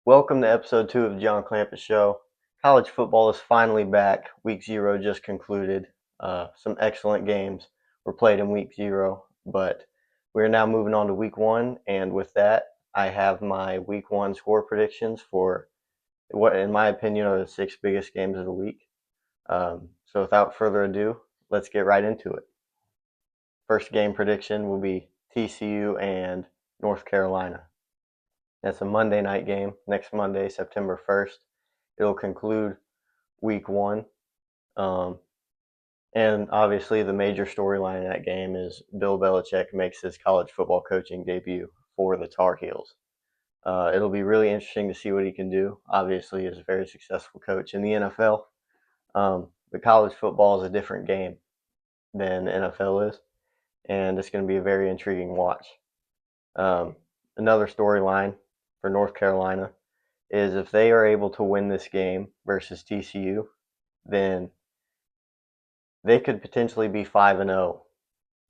Welcome to episode 2 of the John Clampett Show. College football is finally back. Week 0 just concluded. Some excellent games were played in Week 0, but we're now moving on to Week 1, and with that, I have my Week 1 score predictions for what, in my opinion, are the 6 biggest games of the week. So without further ado, let's get right into it. First game prediction will be TCU and North Carolina. That's a Monday night game, next Monday, September 1st. It'll conclude week 1. And obviously, the major storyline in that game is Bill Belichick makes his college football coaching debut for the Tar Heels. It'll be really interesting to see what he can do. Obviously, he's a very successful coach in the NFL. But college football is a different game than NFL is, and it's going to be a very intriguing watch. Another storyline for North Carolina is if they are able to win this game versus TCU, then they could potentially be 5-0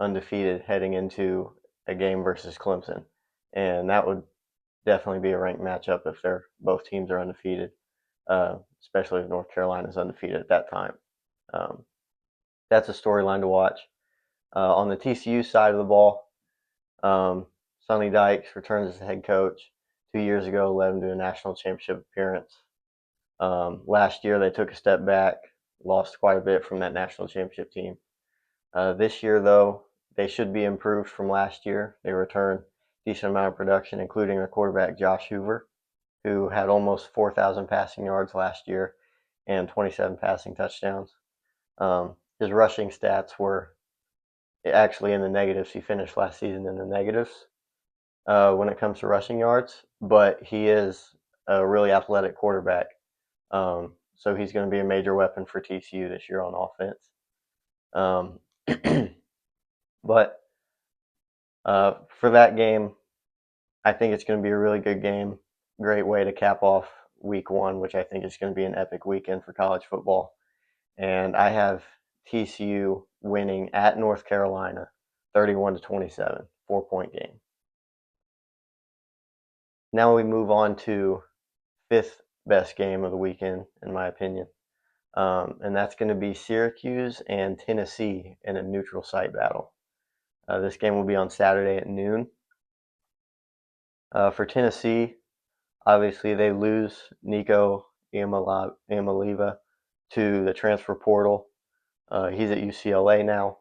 undefeated heading into a game versus Clemson. And that would definitely be a ranked matchup if both teams are undefeated, especially if North Carolina is undefeated at that time. That's a storyline to watch. On the TCU side of the ball, Sonny Dykes returns as head coach. 2 years ago, led them to a national championship appearance. Last year, they took a step back, lost quite a bit from that national championship team. This year, though, they should be improved from last year. They return a decent amount of production, including their quarterback, Josh Hoover, who had almost 4,000 passing yards last year and 27 passing touchdowns. His rushing stats were actually in the negatives. He finished last season in the negatives when it comes to rushing yards, but he is a really athletic quarterback. So he's going to be a major weapon for TCU this year on offense. But for that game, I think it's going to be a really good game. Great way to cap off week 1, which I think is going to be an epic weekend for college football. And I have TCU winning at North Carolina 31-27, 4-point game. Now we move on to 5th best game of the weekend, in my opinion. And that's going to be Syracuse and Tennessee in a neutral site battle. This game will be on Saturday at noon. For Tennessee, obviously they lose Nico Iamaleava to the transfer portal. He's at UCLA now.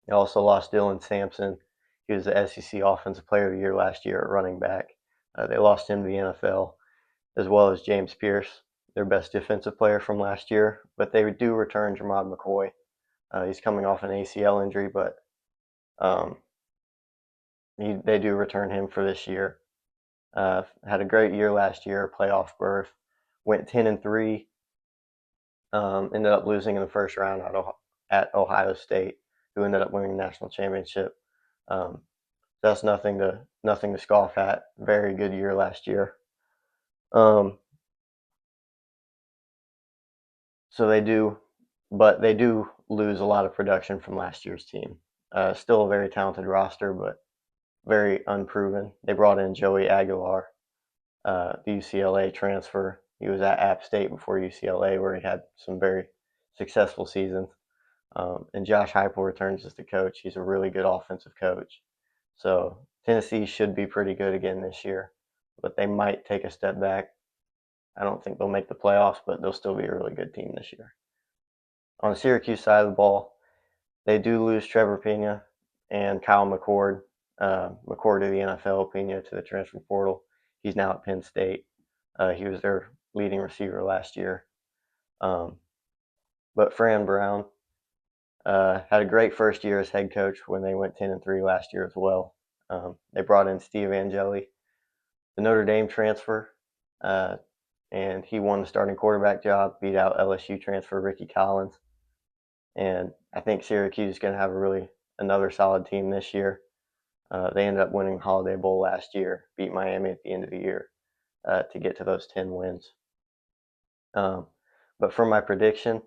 They also lost Dylan Sampson. He was the SEC Offensive Player of the Year last year at running back. They lost him to the NFL, as well as James Pierce, their best defensive player from last year. But they do return Jermod McCoy. He's coming off an ACL injury, but they do return him for this year. Had a great year last year, playoff berth. Went 10-3. Ended up losing in the first round at Ohio State, who ended up winning the national championship. That's nothing to scoff at. Very good year last year. So they do lose a lot of production from last year's team. Still a very talented roster, but very unproven. They brought in Joey Aguilar, the UCLA transfer. He was at App State before UCLA, where he had some very successful seasons. And Josh Heupel returns as the coach. He's a really good offensive coach. So Tennessee should be pretty good again this year, but they might take a step back. I don't think they'll make the playoffs, but they'll still be a really good team this year. On the Syracuse side of the ball, they do lose Trevor Pena and Kyle McCord. McCord to the NFL, Pena to the transfer portal. He's now at Penn State. He was their leading receiver last year. But Fran Brown had a great first year as head coach when they went 10-3 last year as well. They brought in Steve Angeli, the Notre Dame transfer, and he won the starting quarterback job, beat out LSU transfer Ricky Collins. And I think Syracuse is going to have another solid team this year. They ended up winning Holiday Bowl last year, beat Miami at the end of the year to get to those 10 wins. But for my prediction,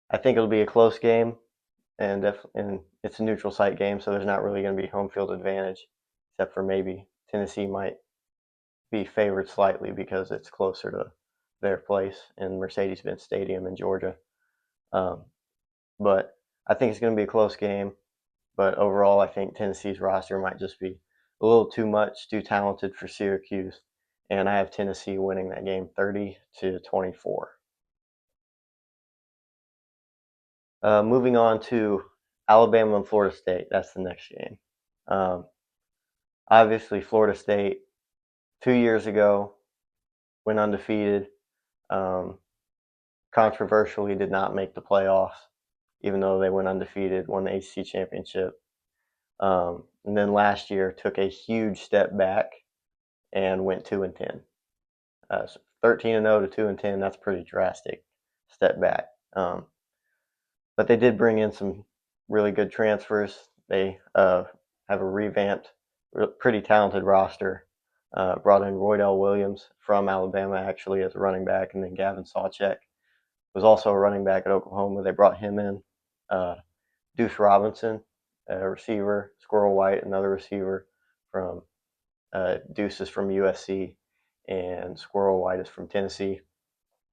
I think it'll be a close game, and it's a neutral site game, so there's not really going to be home field advantage, except for maybe Tennessee might be favored slightly because it's closer to their place in Mercedes-Benz Stadium in Georgia. But I think it's going to be a close game. But overall, I think Tennessee's roster might just be a little too much, too talented for Syracuse. And I have Tennessee winning that game 30-24. Moving on to Alabama and Florida State. That's the next game. Obviously, Florida State 2 years ago went undefeated. Controversially, did not make the playoffs, even though they went undefeated, won the ACC championship. And then last year took a huge step back and went 2-10. So 13-0 to 2-10. That's pretty drastic step back. But they did bring in some really good transfers. They have a revamped, pretty talented roster. Brought in Roydell Williams from Alabama actually as a running back, and then Gavin Sawchek was also a running back at Oklahoma. They brought him in. Deuce Robinson, a receiver. Squirrel White, another receiver from Deuce is from USC, and Squirrel White is from Tennessee.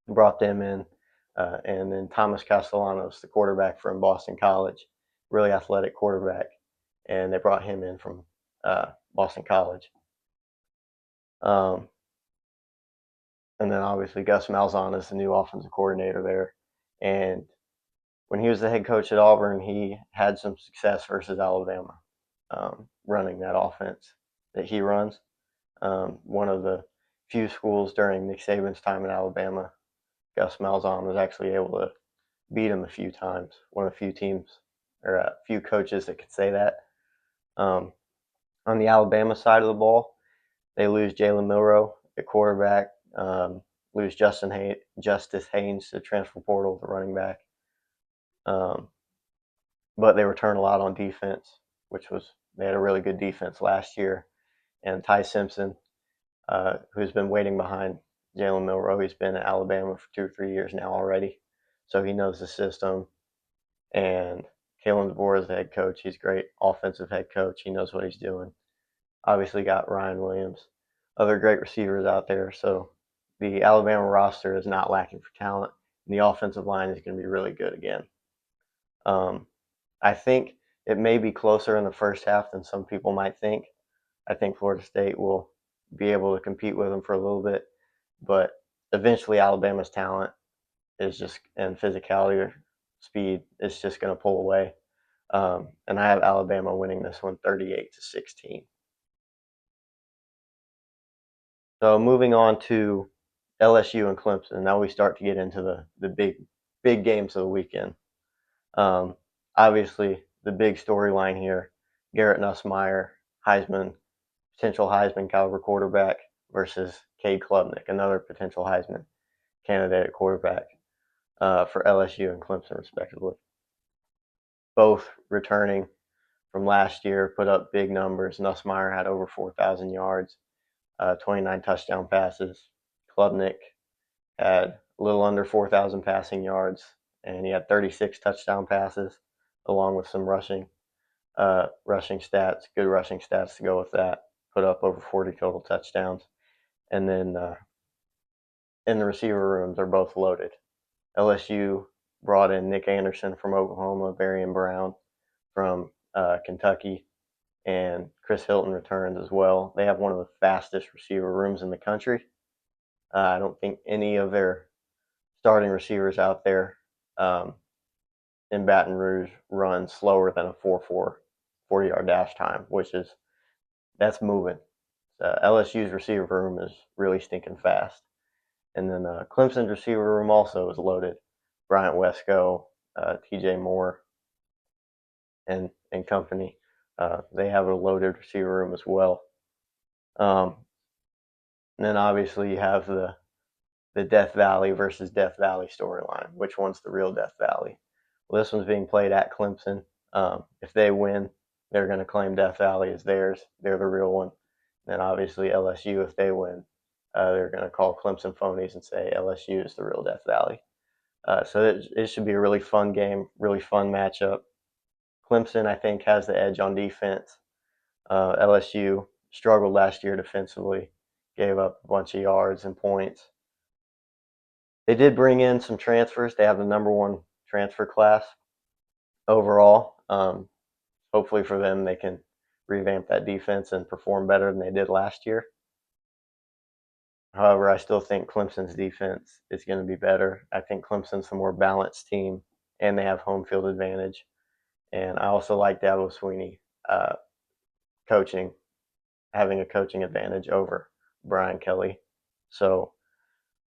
Brought them in. And then Thomas Castellanos, the quarterback from Boston College, really athletic quarterback, and they brought him in from Boston College. And then obviously Gus Malzahn is the new offensive coordinator there. And when he was the head coach at Auburn, he had some success versus Alabama, running that offense that he runs. One of the few schools during Nick Saban's time in Alabama, Gus Malzahn was actually able to beat him a few times. One of the few teams or a few coaches that could say that. On the Alabama side of the ball, they lose Jalen Milroe at quarterback, lose Justice Haynes to transfer portal, the running back. But they return a lot on defense, they had a really good defense last year. And Ty Simpson, who's been waiting behind Jalen Milroe, he's been at Alabama for 2 or 3 years now already, so he knows the system. And Kalen DeBoer is the head coach. He's a great offensive head coach. He knows what he's doing. Obviously got Ryan Williams, other great receivers out there. So the Alabama roster is not lacking for talent, and the offensive line is going to be really good again. I think it may be closer in the first half than some people might think. I think Florida State will be able to compete with them for a little bit, but eventually Alabama's talent is just, and physicality or speed is just going to pull away. And I have Alabama winning this one 38-16. So moving on to LSU and Clemson. Now we start to get into the big games of the weekend. Obviously, the big storyline here, Garrett Nussmeier, potential Heisman caliber quarterback versus Cade Klubnik, another potential Heisman candidate at quarterback for LSU and Clemson, respectively. Both returning from last year, put up big numbers. Nussmeier had over 4,000 yards, 29 touchdown passes. Klubnik had a little under 4,000 passing yards, and he had 36 touchdown passes, along with some rushing stats, good rushing stats to go with that. Put up over 40 total touchdowns. And then in the receiver rooms, they're both loaded. LSU brought in Nick Anderson from Oklahoma, Barian Brown from Kentucky, and Chris Hilton returns as well. They have one of the fastest receiver rooms in the country. I don't think any of their starting receivers out there in Baton Rouge run slower than a 4.4 40-yard dash time, that's moving. LSU's receiver room is really stinking fast. And then Clemson's receiver room also is loaded. Bryant Wesco, TJ Moore, and company. They have a loaded receiver room as well. And then obviously you have the Death Valley versus Death Valley storyline. Which one's the real Death Valley? Well, this one's being played at Clemson. If they win, they're going to claim Death Valley as theirs. They're the real one. And obviously LSU, if they win, they're going to call Clemson phonies and say LSU is the real Death Valley. So it should be a really fun game, really fun matchup. Clemson, I think, has the edge on defense. LSU struggled last year defensively, gave up a bunch of yards and points. They did bring in some transfers. They have the number one transfer class overall. Hopefully for them, they can revamp that defense and perform better than they did last year. However, I still think Clemson's defense is going to be better. I think Clemson's a more balanced team, and they have home field advantage. And I also like Dabo Swinney coaching, having a coaching advantage over Brian Kelly. So,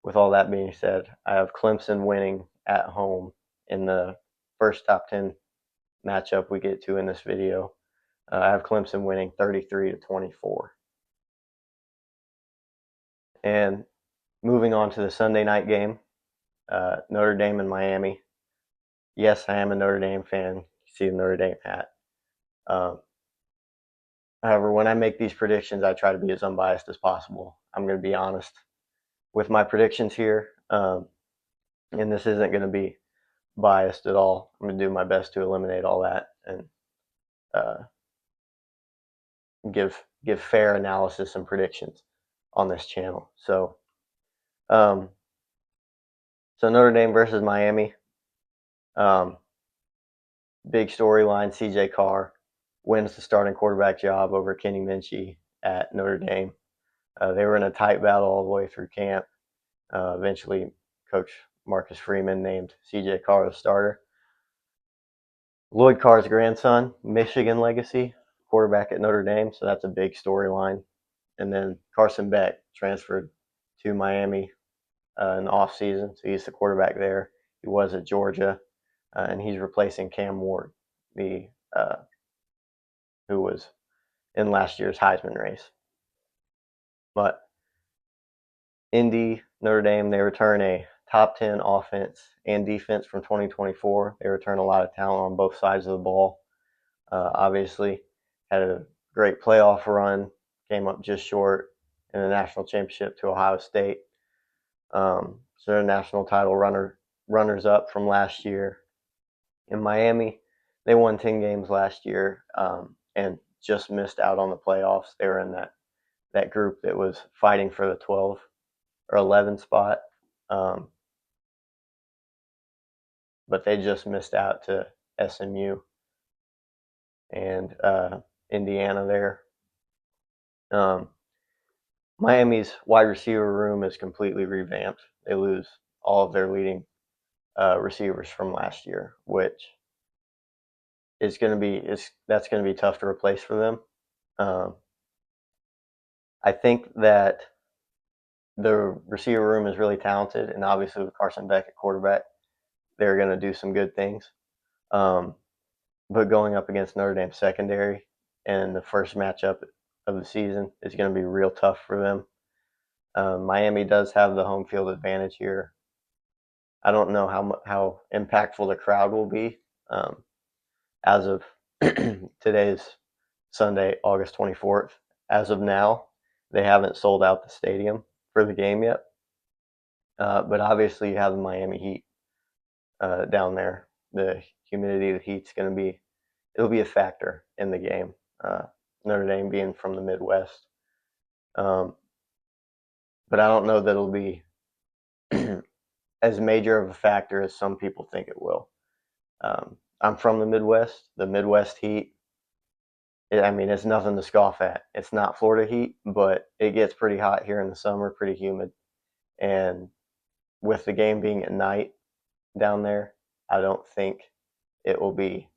with all that being said, I have Clemson winning at home in the first top 10 matchup we get to in this video. I have Clemson winning 33-24. And moving on to the Sunday night game, Notre Dame and Miami. Yes, I am a Notre Dame fan. You see the Notre Dame hat. However, when I make these predictions, I try to be as unbiased as possible. I'm going to be honest with my predictions here, and this isn't going to be biased at all. I'm going to do my best to eliminate all that and give fair analysis and predictions on this channel. So Notre Dame versus Miami. Big storyline, CJ Carr wins the starting quarterback job over Kenny Minchey at Notre Dame. They were in a tight battle all the way through camp. Eventually, Coach Marcus Freeman named CJ Carr the starter. Lloyd Carr's grandson, Michigan legacy, quarterback at Notre Dame, so that's a big storyline. And then Carson Beck transferred to Miami in the offseason, so he's the quarterback there. He was at Georgia, and he's replacing Cam Ward, who was in last year's Heisman race. But Indy, Notre Dame, they return a top 10 offense and defense from 2024. They return a lot of talent on both sides of the ball. Obviously, had a great playoff run, came up just short in the national championship to Ohio State. So they're national title runners up from last year. In Miami, they won 10 games last year and just missed out on the playoffs. They were in that group that was fighting for the 12 or 11 spot. But they just missed out to SMU and Indiana there. Miami's wide receiver room is completely revamped. They lose all of their leading receivers from last year, which is going to be tough to replace for them. I think that the receiver room is really talented, and obviously with Carson Beck at quarterback, they're going to do some good things. But going up against Notre Dame secondary and the first matchup of the season is going to be real tough for them. Miami does have the home field advantage here. I don't know how impactful the crowd will be. As of today's Sunday, August 24th, as of now, they haven't sold out the stadium for the game yet. But obviously, you have the Miami Heat down there. The humidity, the heat's going to it'll be a factor in the game. Notre Dame being from the Midwest. But I don't know that it'll be as major of a factor as some people think it will. I'm from the Midwest. The Midwest heat, it's nothing to scoff at. It's not Florida heat, but it gets pretty hot here in the summer, pretty humid. And with the game being at night down there, I don't think it will be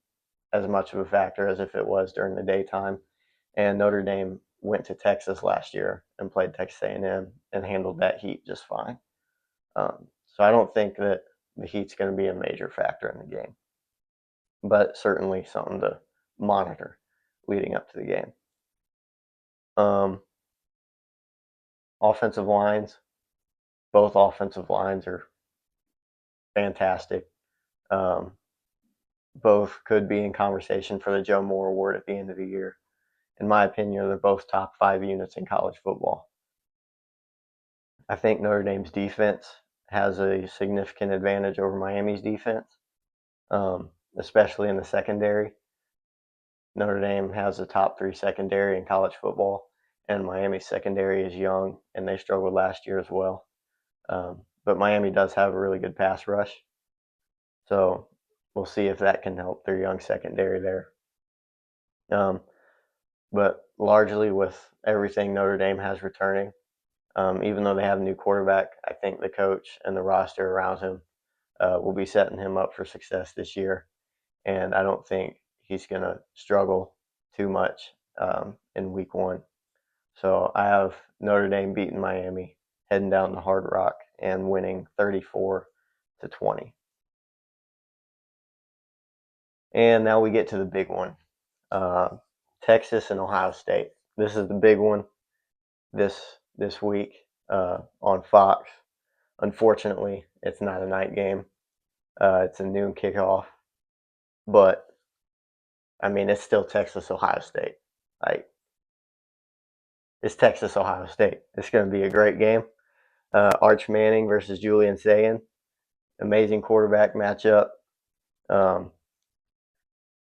as much of a factor as if it was during the daytime. And Notre Dame went to Texas last year and played Texas A&M and handled that heat just fine. So I don't think that the heat's going to be a major factor in the game, but certainly something to monitor leading up to the game. Offensive lines, both offensive lines are fantastic. Both could be in conversation for the Joe Moore Award at the end of the year. In my opinion, they're both top 5 units in college football. I think Notre Dame's defense has a significant advantage over Miami's defense, especially in the secondary. Notre Dame has a top 3 secondary in college football, and Miami's secondary is young, and they struggled last year as well. But Miami does have a really good pass rush, so we'll see if that can help their young secondary there. But largely with everything Notre Dame has returning, even though they have a new quarterback, I think the coach and the roster around him will be setting him up for success this year. And I don't think he's going to struggle too much in week one. So I have Notre Dame beating Miami, heading down to Hard Rock and winning 34-20. And now we get to the big one, Texas and Ohio State. This is the big one this week on Fox. Unfortunately, it's not a night game. It's a noon kickoff, but I mean it's still Texas Ohio State. Like it's Texas Ohio State. It's going to be a great game. Arch Manning versus Julian Sayin, amazing quarterback matchup.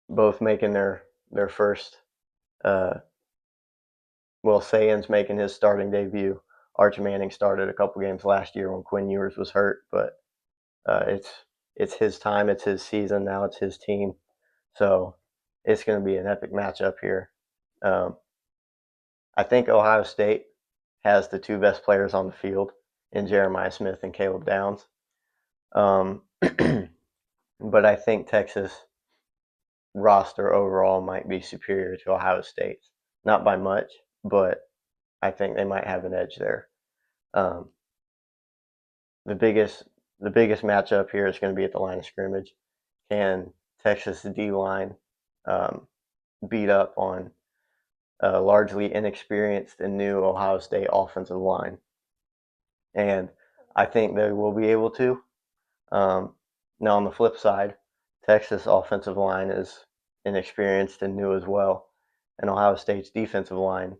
Both making their first. Well, Sayin's making his starting debut. Arch Manning started a couple games last year when Quinn Ewers was hurt, but it's his time, it's his season now, it's his team, so it's going to be an epic matchup here. I think Ohio State has the two best players on the field in Jeremiah Smith and Caleb Downs, but I think Texas roster overall might be superior to Ohio State's, not by much, but I think they might have an edge there. The biggest matchup here is going to be at the line of scrimmage. Can Texas D-line beat up on a largely inexperienced and new Ohio State offensive line? And I think they will be able to. Now, on the flip side, Texas offensive line is inexperienced and new as well, and Ohio State's defensive line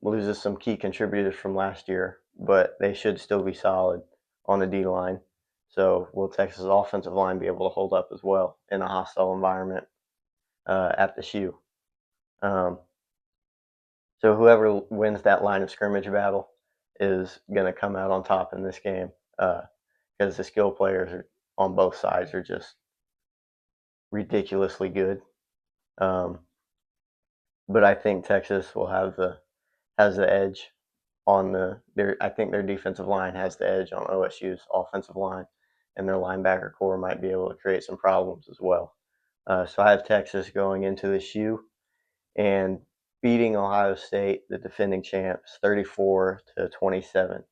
loses some key contributors from last year, but they should still be solid on the D line. So will Texas' offensive line be able to hold up as well in a hostile environment at the shoe? So whoever wins that line of scrimmage battle is going to come out on top in this game because the skill players on both sides are just ridiculously good. But I think Texas will has the edge on I think their defensive line has the edge on OSU's offensive line, and their linebacker core might be able to create some problems as well. So I have Texas going into the shoe and beating Ohio State, the defending champs, 34-27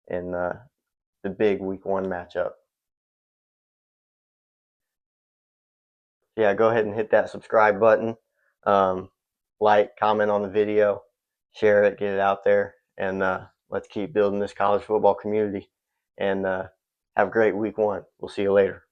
in the big week one matchup. Yeah, go ahead and hit that subscribe button. Like, comment on the video, share it, get it out there, and let's keep building this college football community. And have a great week one. We'll see you later.